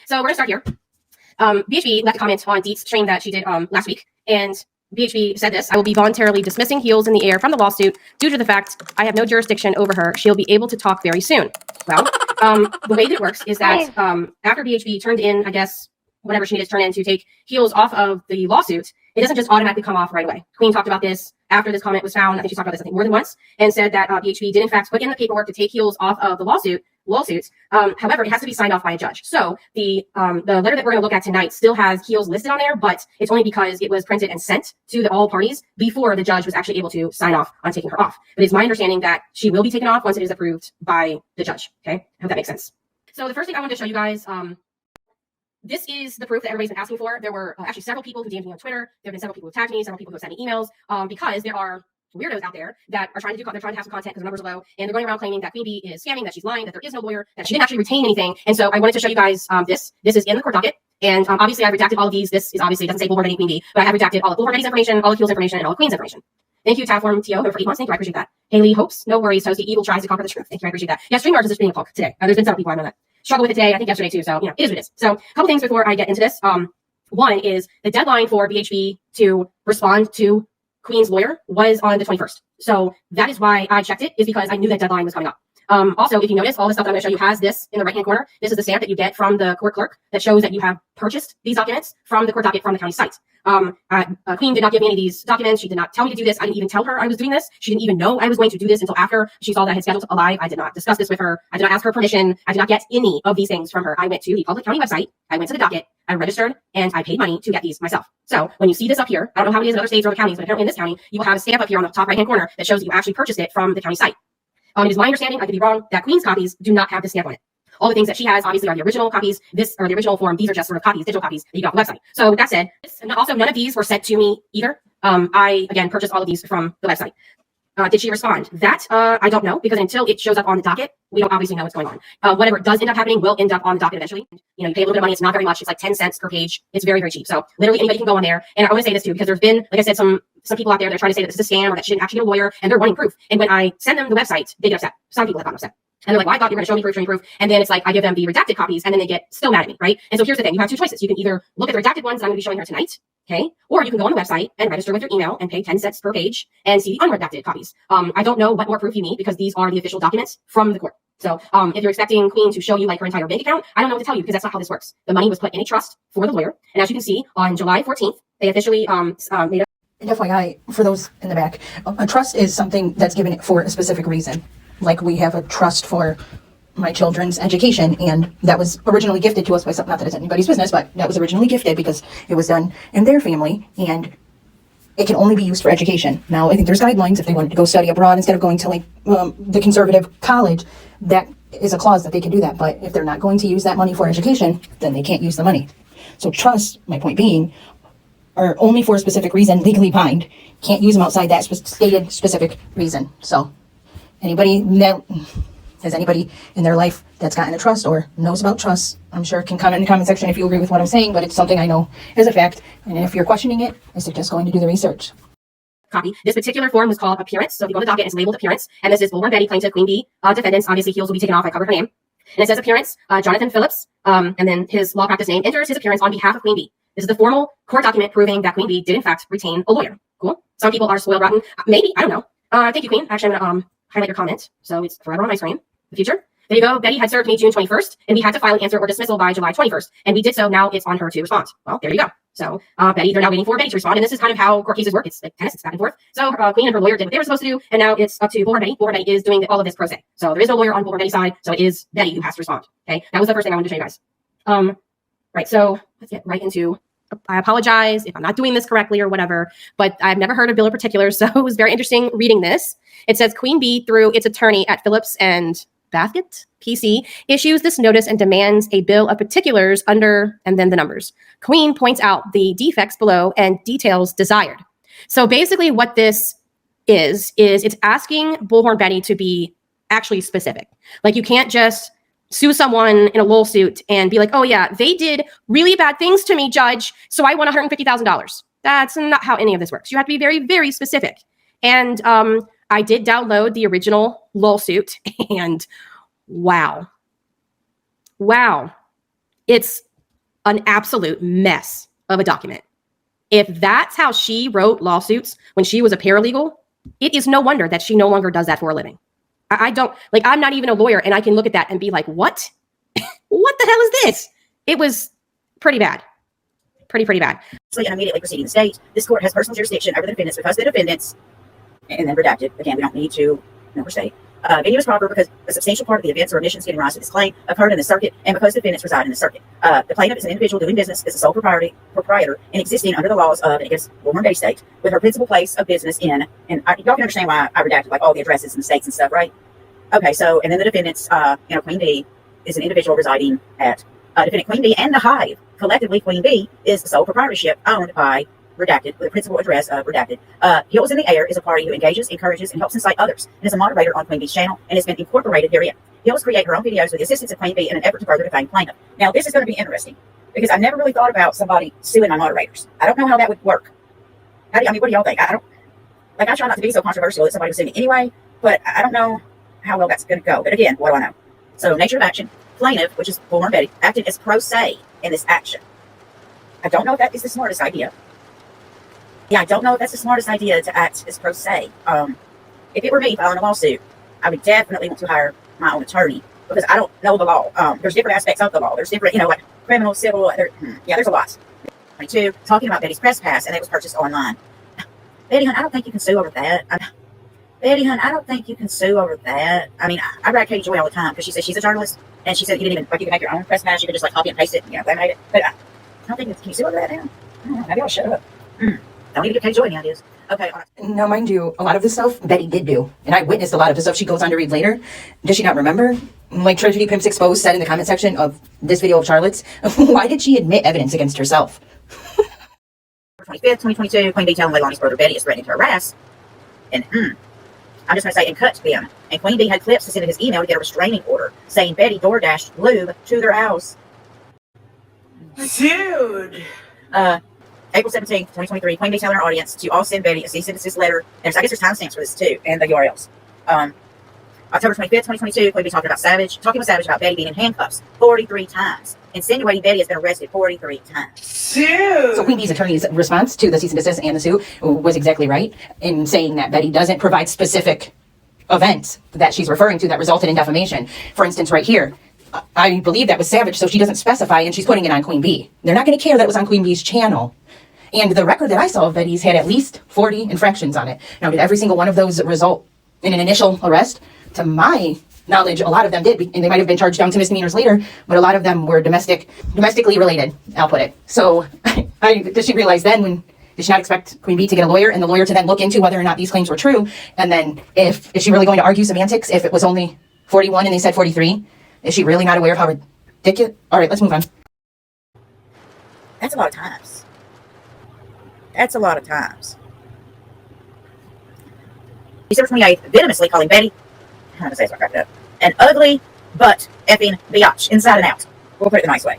So we're gonna start here. BHB left a comment on Deet's stream that she did last week, and BHB said this: I will be voluntarily dismissing Heels in the air from the lawsuit due to the fact I have no jurisdiction over her. She'll be able to talk very soon. Well, the way that it works is that after BHB turned in, I guess, whatever she needed to turn in to take Heels off of the lawsuit, it doesn't just automatically come off right away. Queen talked about this after this comment was found. I think she talked about this, more than once, and said that BHB did in fact put in the paperwork to take Heels off of the lawsuits. However, it has to be signed off by a judge. So the letter that we're going to look at tonight still has Heels listed on there, but it's only because it was printed and sent to all parties before the judge was actually able to sign off on taking her off. But it's my understanding that she will be taken off once it is approved by the judge. Okay, I hope that makes sense. So the first thing I wanted to show you guys, this is the proof that everybody's been asking for. There were actually several people who DM'd me on Twitter. There have been several people who tagged me, several people who have sent me emails, because there are weirdos out there that are trying to have some content because the numbers are low, and they're going around claiming that Queen Bee is scamming, that she's lying, that there is no lawyer, that she didn't actually retain anything. And so I wanted to show you guys this. This is in the court docket, and obviously I've redacted all of these. This is obviously, it doesn't say Bullhorn Betty Queen Bee, but I have redacted all of Bullhorn Betty's information, all of Heels information, and all of Queen's information. Thank you, Tatform TO, for 8 months. Thank you, I appreciate that. Haley hopes, no worries, Toasty. Evil tries to conquer the truth. Thank you, I appreciate that. Yeah, StreamYard is just being a punk today. There's been several people I know that struggle with it today. I think yesterday too. So it is what it is. So a couple things before I get into this. One is the deadline for BHB to respond to Queen's lawyer was on the 21st. So that is why I checked it, is because I knew that deadline was coming up. Also, if you notice, all the stuff that I'm going to show you has this in the right-hand corner. This is the stamp that you get from the court clerk that shows that you have purchased these documents from the court docket from the county site. Queen did not give me any of these documents. She did not tell me to do this. I didn't even tell her I was doing this. She didn't even know I was going to do this until after she saw that I had scheduled a live. I did not discuss this with her. I did not ask her permission. I did not get any of these things from her. I went to the public county website. I went to the docket. I registered, and I paid money to get these myself. So when you see this up here, I don't know how it is in other states or other counties, but apparently in this county, you will have a stamp up here on the top right-hand corner that shows that you actually purchased it from the county site. It is my understanding, I could be wrong, that Queen's copies do not have the stamp on it. All the things that she has obviously are the original copies. This are the original form. These are just sort of copies, digital copies that you got on the website. So with that said, also none of these were sent to me either. I again purchased all of these from the website. Did she respond? That I don't know, because until it shows up on the docket, we don't obviously know what's going on. Whatever does end up happening will end up on the docket eventually. You pay a little bit of money. It's not very much. It's like 10 cents per page. It's very, very cheap. So literally anybody can go on there. And I want to say this too, because there's been, like I said, some people out there that are trying to say that this is a scam or that she didn't actually get a lawyer, and they're wanting proof. And when I send them the website, they get upset. Some people have gotten upset. And they're like, well, I thought you were going to show me proof. And then it's like, I give them the redacted copies, and then they get still mad at me, right? And so here's the thing. You have two choices. You can either look at the redacted ones that I'm going to be showing her tonight, okay? Or you can go on the website and register with your email and pay 10 cents per page and see the unredacted copies. I don't know what more proof you need, because these are the official documents from the court. So if you're expecting Queen to show you like her entire bank account, I don't know what to tell you, because that's not how this works. The money was put in a trust for the lawyer. And as you can see, on July 14th, they officially made a... And FYI, for those in the back, a trust is something that's given for a specific reason. Like we have a trust for my children's education, and that was originally gifted to us by some, not that it's anybody's business, but that was originally gifted because it was done in their family, and it can only be used for education. Now, I think there's guidelines if they wanted to go study abroad instead of going to like the conservative college. That is a clause that they can do that, but if they're not going to use that money for education, then they can't use the money. So trusts, my point being, are only for a specific reason, legally bind. Can't use them outside that stated specific reason. So anybody that has anybody in their life that's gotten a trust or knows about trusts, I'm sure can comment in the comment section if you agree with what I'm saying, but it's something I know is a fact. And if you're questioning it, I suggest going to do the research. Copy. This particular form was called appearance. So if you go to the docket, it's labeled appearance. And this is Bullhorn Betty, plaintiff, Queen Bee, defendants. Obviously, Heels will be taken off. I covered her name. And it says appearance, Jonathan Phillips, and then his law practice name, enters his appearance on behalf of Queen Bee. This is the formal court document proving that Queen Bee did in fact retain a lawyer. Cool. Some people are spoiled rotten. Maybe. I don't know. Thank you, Queen. Actually, I'm going to highlight your comment. So it's forever on my screen. The future. There you go. Betty had served me June 21st, and we had to file an answer or dismissal by July 21st. And we did so. Now it's on her to respond. Well, there you go. So Betty, they're now waiting for Betty to respond. And this is kind of how court cases work. It's like tennis, it's back and forth. So Queen and her lawyer did what they were supposed to do. And now it's up to Bullhorn Betty. Bullhorn Betty is doing all of this pro se. So there is no lawyer on Bullhorn Betty's side. So it is Betty who has to respond. Okay. That was the first thing I wanted to show you guys. Right. So let's get right into, I apologize if I'm not doing this correctly or whatever, but I've never heard of bill of particulars. So it was very interesting reading this. It says Queen Bee, through its attorney at Phillips and Baskett, PC, issues this notice and demands a bill of particulars under, and then the numbers. Queen points out the defects below and details desired. So basically what this is it's asking Bullhorn Betty to be actually specific. Like you can't just sue someone in a LOLSuit and be like, oh yeah, they did really bad things to me, judge, so I want $150,000. That's not how any of this works. You have to be very, very specific. And I did download the original LOLSuit, and wow. It's an absolute mess of a document. If that's how she wrote lawsuits when she was a paralegal, it is no wonder that she no longer does that for a living. I don't, like, I'm not even a lawyer, and I can look at that and be like, what? What the hell is this? It was pretty bad. Pretty bad. And immediately proceeding the state, this court has personal jurisdiction over the defendants because the defendants, and then redacted, again, we don't need to overstate. Venue is proper because a substantial part of the events or omissions giving rise to this claim occurred in the circuit and because defendants reside in the circuit. The plaintiff is an individual doing business as a sole proprietor and existing under the laws of, and against Warren Bay State, with her principal place of business in, and y'all can understand why I redacted like all the addresses and states and stuff, right? Okay, so, and then the defendants, Queen B is an individual residing at defendant Queen B and the Hive. Collectively, Queen B is the sole proprietorship owned by redacted, with a principal address of redacted. Hills in the Air is a party who engages, encourages, and helps incite others, and is a moderator on Queen B's channel, and has been incorporated herein. Hills create her own videos with the assistance of Queen B in an effort to further defame plaintiff. Now, this is going to be interesting, because I never really thought about somebody suing my moderators. I don't know how that would work. What do y'all think? I try not to be so controversial that somebody would sue me anyway, but I don't know how well that's going to go. But again, what do I know? So, nature of action. Plaintiff, which is Warren Betty, acted as pro se in this action. I don't know if that is the smartest idea. Yeah, I don't know if that's the smartest idea to act as pro se. If it were me filing a lawsuit, I would definitely want to hire my own attorney because I don't know the law. There's different aspects of the law. There's different, like criminal, civil. There's a lot. 22, talking about Betty's press pass, and it was purchased online. Betty, hon, I don't think you can sue over that. Betty, hon, I don't think you can sue over that. I mean, I rag Katie Joy all the time because she says she's a journalist, and she said you didn't even, you can make your own press pass. You could just copy and paste it, they made it. But I don't think, can you sue over that now? I don't know. Maybe I'll shut up. Don't need to get Katie Joy any ideas. Okay. Now, mind you, a lot of this stuff Betty did do, and I witnessed a lot of the stuff she goes on to read later. Does she not remember? Like Tragedy Pimps Exposed said in the comment section of this video of Charlotte's, why did she admit evidence against herself? 25th, 2022, Queen B telling Leilani's brother Betty is threatening to harass. And I'm just going to say, and cut them. And Queen B had clips to send in his email to get a restraining order, saying Betty DoorDashed lube to their house. Dude! April 17th, 2023, Queen B telling her audience to all send Betty a cease and desist letter. And I guess there's timestamps for this too, and the URLs. October 25th, 2022, Queen B talking with Savage about Betty being in handcuffs 43 times, insinuating Betty has been arrested 43 times. Dude! So Queen B's attorney's response to the cease and desist and the suit was exactly right in saying that Betty doesn't provide specific events that she's referring to that resulted in defamation. For instance, right here, I believe that was Savage, so she doesn't specify, and she's putting it on Queen B. They're not going to care that it was on Queen B's channel. And the record that I saw of Betty's had at least 40 infractions on it. Now, did every single one of those result in an initial arrest? To my knowledge, a lot of them did, and they might have been charged down to misdemeanors later, but a lot of them were domestically related, I'll put it. So, did she realize then, did she not expect Queen B to get a lawyer, and the lawyer to then look into whether or not these claims were true? And then, is she really going to argue semantics if it was only 41 and they said 43? Is she really not aware of how ridiculous? All right, let's move on. That's a lot of times. That's a lot of times. December 28th, venomously calling Betty, I'm going to say this, I cracked it up, an ugly butt effing biatch, inside and out. We'll put it the nice way.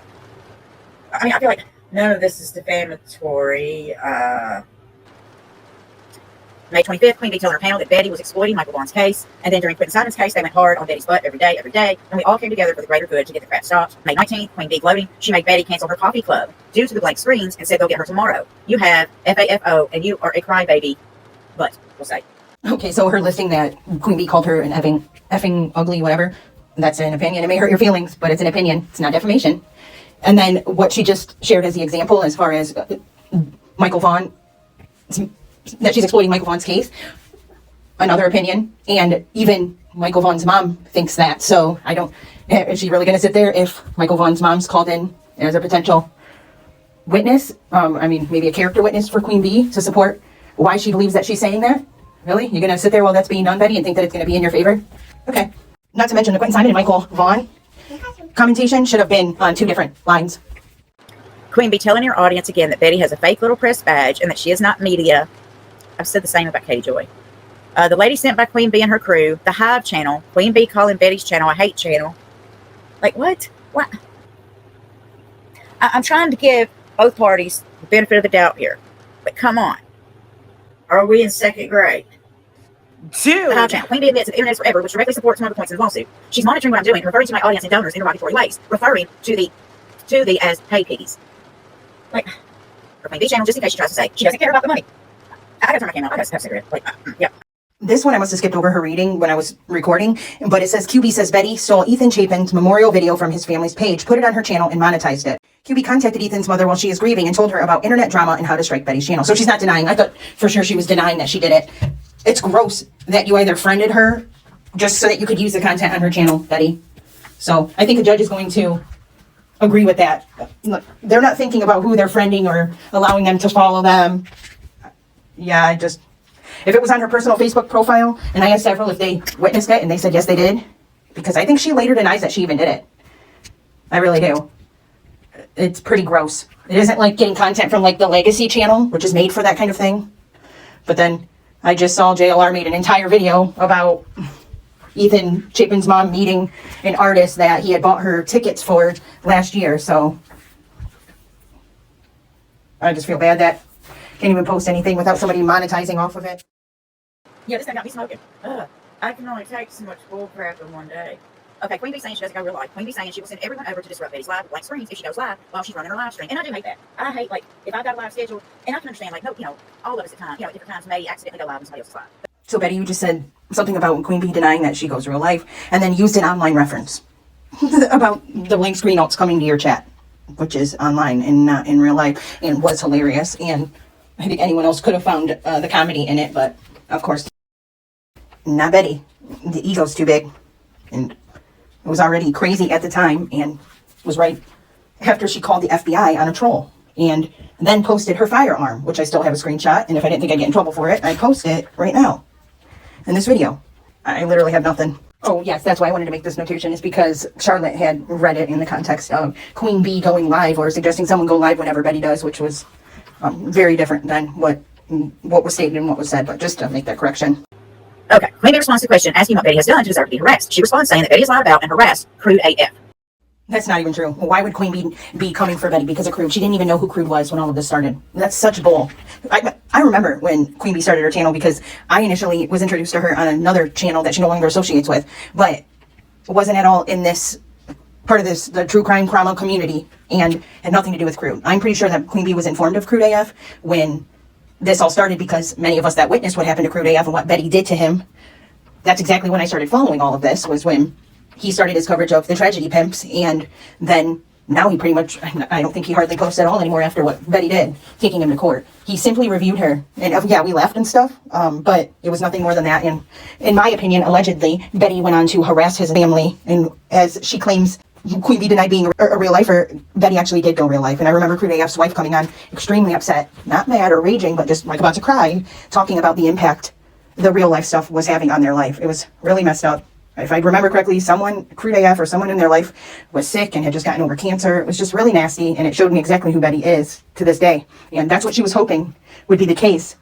I mean, I feel like none of this is defamatory. May 25th, Queen B telling her panel that Betty was exploiting Michael Vaughn's case, and then during Quentin Simon's case, they went hard on Betty's butt every day, and we all came together for the greater good to get the crap stopped. May 19th, Queen B gloating, she made Betty cancel her coffee club due to the blank screens and said they'll get her tomorrow. You have FAFO, and you are a crybaby, but we'll say. Okay, so her listing that Queen B called her an effing ugly whatever, that's an opinion. It may hurt your feelings, but it's an opinion. It's not defamation. And then what she just shared as the example as far as Michael Vaughn, that she's exploiting Michael Vaughn's case, another opinion. And even Michael Vaughn's mom thinks that. So is she really going to sit there if Michael Vaughn's mom's called in as a potential witness? I mean, maybe a character witness for Queen B to support why she believes that she's saying that? Really? You're going to sit there while that's being done, Betty, and think that it's going to be in your favor? Okay. Not to mention the Quentin Simon and Michael Vaughn commentation should have been on two different lines. Queen B telling your audience again that Betty has a fake little press badge and that she is not media. I've said the same about Katie Joy. The lady sent by Queen B and her crew, the Hive channel, Queen B calling Betty's channel a hate channel. Like, what? What? I'm trying to give both parties the benefit of the doubt here. But come on. Are we in second grade? Dude! The Hive channel. Queen B admits that the internet is forever, which directly supports one of the points in the lawsuit. She's monitoring what I'm doing, referring to my audience in donors in derogatory ways, referring to the to thee as pay piggies. Like, her Queen Bee channel, just in case she tries to say she doesn't care about the money. I gotta turn my camera off. I gotta have a cigarette. Like, yeah. This one I must have skipped over her reading when I was recording, but it says QB says Betty stole Ethan Chapin's memorial video from his family's page, put it on her channel, and monetized it. QB contacted Ethan's mother while she is grieving and told her about internet drama and how to strike Betty's channel. So she's not denying. I thought for sure she was denying that she did it. It's gross that you either friended her just so that you could use the content on her channel, Betty. So I think the judge is going to agree with that. Look, they're not thinking about who they're friending or allowing them to follow them. Yeah, if it was on her personal Facebook profile, and I asked several if they witnessed it, and they said yes, they did, because I think she later denies that she even did it. I really do. It's pretty gross. It isn't like getting content from like the Legacy channel, which is made for that kind of thing. But then I just saw JLR made an entire video about Ethan Chapin's mom meeting an artist that he had bought her tickets for last year. So I just feel bad that can't even post anything without somebody monetizing off of it. Yeah, this thing got me smoking. I can only take so much bull crap in one day. Okay, Queen Bee saying she doesn't go real live. Queen Bee saying she will send everyone over to disrupt Betty's live blank screens if she goes live while she's running her live stream. And I do hate that. I hate, like, if I've got a live schedule, and I can understand, like, no, all of us at times, at different times may accidentally go live on somebody else's live. So Betty, you just said something about Queen Bee denying that she goes real life, and then used an online reference about the blank screen notes coming to your chat, which is online and not in real life, and was hilarious. And I think anyone else could have found the comedy in it, but of course, not Betty. The ego's too big, and it was already crazy at the time, and was right after she called the FBI on a troll, and then posted her firearm, which I still have a screenshot, and if I didn't think I'd get in trouble for it, I'd post it right now in this video. I literally have nothing. Oh yes, that's why I wanted to make this notation, is because Charlotte had read it in the context of Queen Bee going live, or suggesting someone go live whenever Betty does, which was very different than what was stated and what was said, but just to make that correction. Okay, Queen Bee responds to the question asking what Betty has done to deserve to be harassed. She responds saying that Betty has lied about and harassed Crude AF. That's not even true. Why would Queen Bee be coming for Betty because of Crude? She didn't even know who Crude was when all of this started. That's such bull. I remember when Queen Bee started her channel, because I initially was introduced to her on another channel that she no longer associates with, but wasn't at all in this part of the true crime drama community, and had nothing to do with Crude. I'm pretty sure that Queen Bee was informed of Crude AF when this all started, because many of us that witnessed what happened to Crude AF and what Betty did to him, that's exactly when I started following all of this, was when he started his coverage of the tragedy pimps. And then now he pretty much, I don't think he hardly posts at all anymore after what Betty did, taking him to court. He simply reviewed her, and yeah, we laughed and stuff, but it was nothing more than that. And in my opinion, allegedly, Betty went on to harass his family, and as she claims, Queen Bee denied being a real lifer, Betty actually did go real life. And I remember Crude AF's wife coming on extremely upset, not mad or raging, but just like about to cry, talking about the impact the real life stuff was having on their life. It was really messed up. If I remember correctly, Crude AF or someone in their life was sick and had just gotten over cancer. It was just really nasty, and it showed me exactly who Betty is to this day. And that's what she was hoping would be the case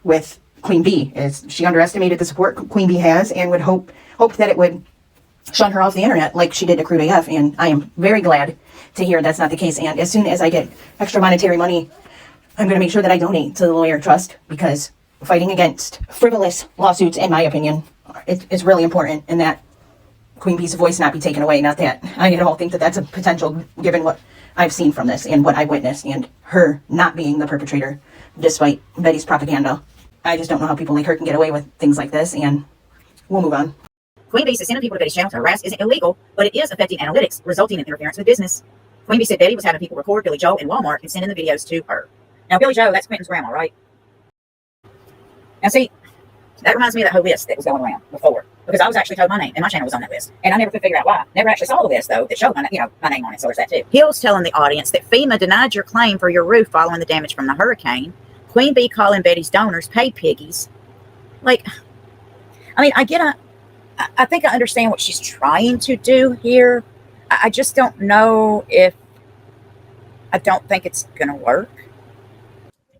with Queen Bee, is she underestimated the support Queen Bee has, and would hope that it would shun her off the internet like she did to Crude AF. And I am very glad to hear that's not the case. And as soon as I get extra monetary money, I'm going to make sure that I donate to the Lawyer Trust, because fighting against frivolous lawsuits, in my opinion, it's really important, and that Queen Bee's voice not be taken away. Not that I at all think that that's a potential, given what I've seen from this and what I witnessed, and her not being the perpetrator despite Betty's propaganda. I just don't know how people like her can get away with things like this, and we'll move on. Queen Bee says sending people to Betty's channel to harass isn't illegal, but it is affecting analytics, resulting in interference with business. Queen Bee said Betty was having people record Billy Joel in Walmart and sending the videos to her. Now, Billy Joel, that's Quentin's grandma, right? Now, see, that reminds me of that whole list that was going around before, because I was actually told my name, and my channel was on that list, and I never could figure out why. Never actually saw the list, though, that showed my name on it, so there's that, too. Hill's telling the audience that FEMA denied your claim for your roof following the damage from the hurricane. Queen Bee calling Betty's donors pay piggies. Like, I mean, I think I understand what she's trying to do here. I just don't know if, I don't think it's going to work.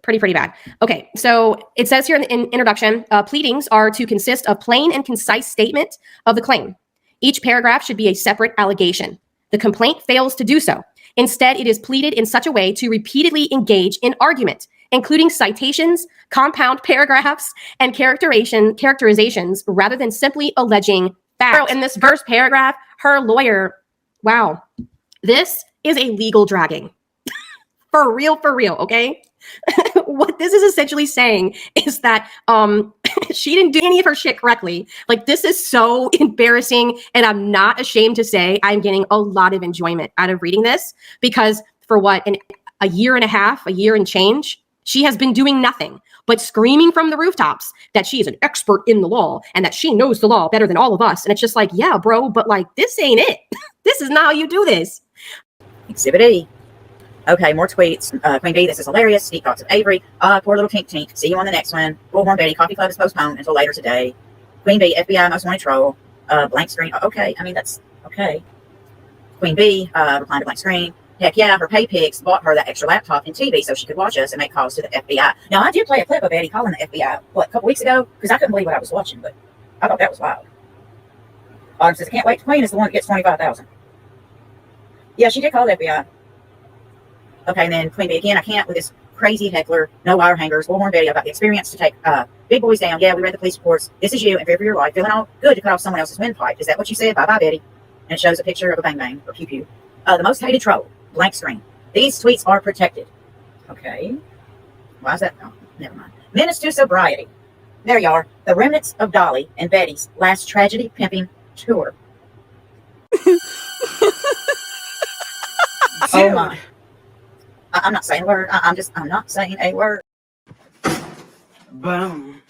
Pretty bad. Okay, so it says here in the introduction, pleadings are to consist of plain and concise statement of the claim. Each paragraph should be a separate allegation. The complaint fails to do so. Instead, it is pleaded in such a way to repeatedly engage in argument, including citations, compound paragraphs, and characterizations, rather than simply alleging facts. In this first paragraph, her lawyer, wow, this is a legal dragging. For real, okay? What this is essentially saying is that she didn't do any of her shit correctly. Like, this is so embarrassing, and I'm not ashamed to say I'm getting a lot of enjoyment out of reading this, because for what, a year and a half, a year and change, she has been doing nothing but screaming from the rooftops that she is an expert in the law and that she knows the law better than all of us. And it's just like, yeah, bro, but like, this ain't it. This is not how you do this. Exhibit E. Okay, more tweets. Queen B, this is hilarious. Deep thoughts of Avery. Poor little Tink Tink. See you on the next one. Bullhorn Betty, Coffee Club is postponed until later today. Queen B, FBI most wanted troll. Blank screen. Okay, I mean, that's okay. Queen B, replying to blank screen. Heck yeah, her pay pigs bought her that extra laptop and TV so she could watch us and make calls to the FBI. Now, I did play a clip of Eddie calling the FBI, what, a couple weeks ago? Because I couldn't believe what I was watching, but I thought that was wild. Autumn says, I can't wait. Queen is the one that gets $25,000. Yeah, she did call the FBI. Okay, and then Queen B again, I can't with this crazy heckler, no wire hangers, Bullhorn Betty about the experience to take big boys down. Yeah, we read the police reports. This is you and fear for your life. Feeling all good to cut off someone else's windpipe. Is that what you said? Bye-bye, Betty. And it shows a picture of a bang bang or pew pew. The most hated troll. Blank screen. These tweets are protected. Okay. Why is that? Oh, never mind. Menace to sobriety. There you are. The remnants of Dolly and Betty's last tragedy pimping tour. Oh my. I'm not saying a word. I'm not saying a word. Boom.